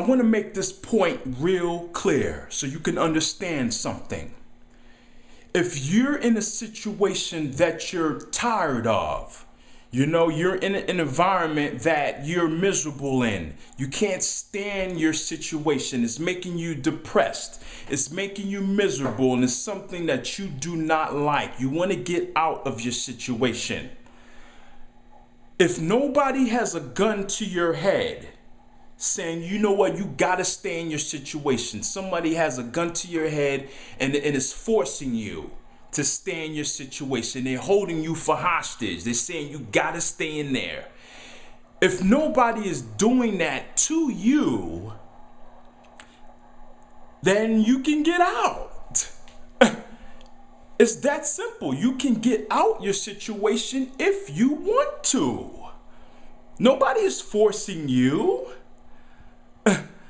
want to make this point real clear so you can understand something. If you're in a situation that you're tired of, you're in an environment that you're miserable in. You can't stand your situation. It's making you depressed. It's making you miserable, and it's something that you do not like. You want to get out of your situation. If nobody has a gun to your head saying, you know what, you gotta stay in your situation. Somebody has a gun to your head and is forcing you to stay in your situation. They're holding you for hostage. They're saying you gotta stay in there. If nobody is doing that to you, then you can get out. It's that simple. You can get out your situation if you want to. Nobody is forcing you.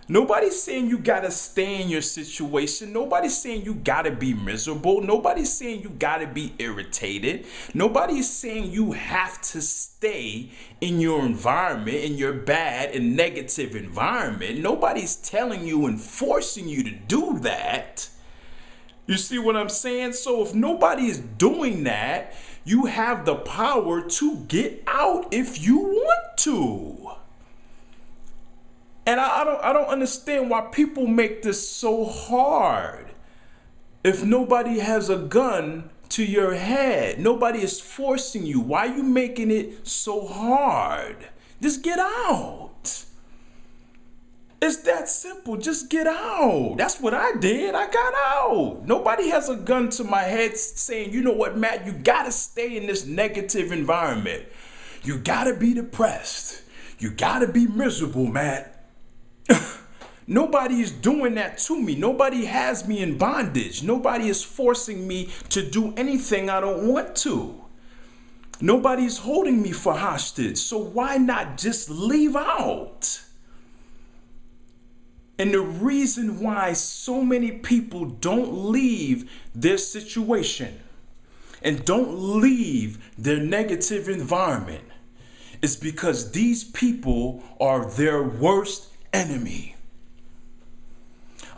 Nobody's saying you gotta stay in your situation. Nobody's saying you gotta be miserable. Nobody's saying you gotta be irritated. Nobody's saying you have to stay in your environment, in your bad and negative environment. Nobody's telling you and forcing you to do that. You see what I'm saying? So if nobody is doing that, you have the power to get out if you want to. And I don't understand why people make this so hard. If nobody has a gun to your head, nobody is forcing you. Why are you making it so hard? Just get out. It's that simple. Just get out. That's what I did. I got out. Nobody has a gun to my head saying, you know what, Matt, you got to stay in this negative environment. You got to be depressed. You got to be miserable, Matt. Nobody is doing that to me. Nobody has me in bondage. Nobody is forcing me to do anything I don't want to. Nobody's holding me for hostage. So why not just leave out? And the reason why so many people don't leave their situation and don't leave their negative environment is because these people are their worst enemy.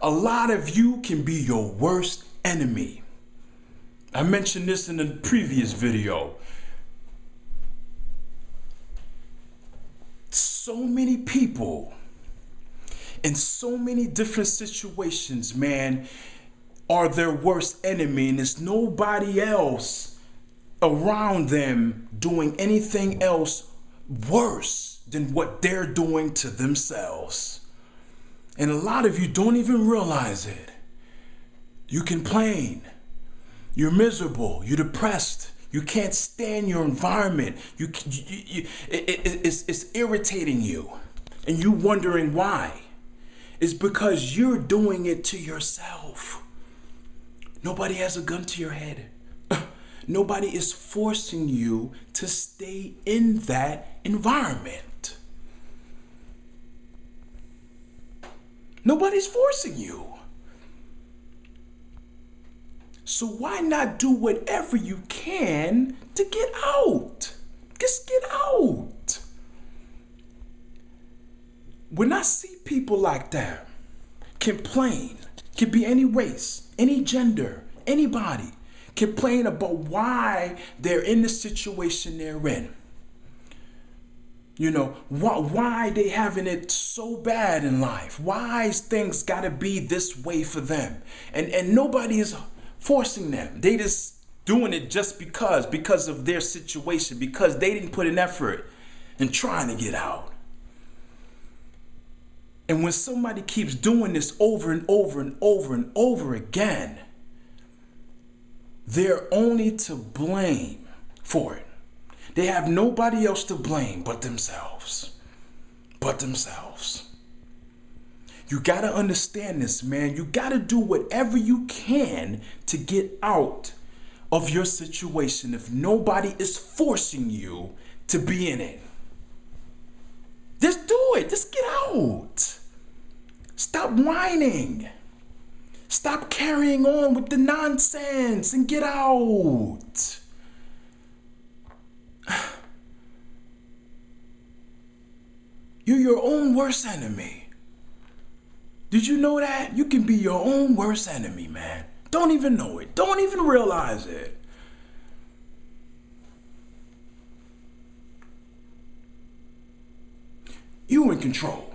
A lot of you can be your worst enemy. I mentioned this in the previous video. So many people in so many different situations, man, are their worst enemy, and there's nobody else around them doing anything else worse than what they're doing to themselves. And a lot of you don't even realize it. You complain. You're miserable. You're depressed. You can't stand your environment. It's irritating you. And you wondering why. It's because you're doing it to yourself. Nobody has a gun to your head. Nobody is forcing you to stay in that environment. Nobody's forcing you. So why not do whatever you can to get out? Just get out. When I see people like that complain, can be any race, any gender, anybody, complain about why they're in the situation they're in. You know, why they having it so bad in life? Why is things gotta be this way for them? And nobody is forcing them. They just doing it just because of their situation, because they didn't put an effort in trying to get out. And when somebody keeps doing this over and over and over and over again, they're only to blame for it. They have nobody else to blame but themselves. But themselves. You got to understand this, man. You got to do whatever you can to get out of your situation if nobody is forcing you to be in it. Just do it. Just get out. Stop whining. Stop carrying on with the nonsense and get out. You're your own worst enemy. Did you know that? You can be your own worst enemy, man. Don't even know it. Don't even realize it. You in control.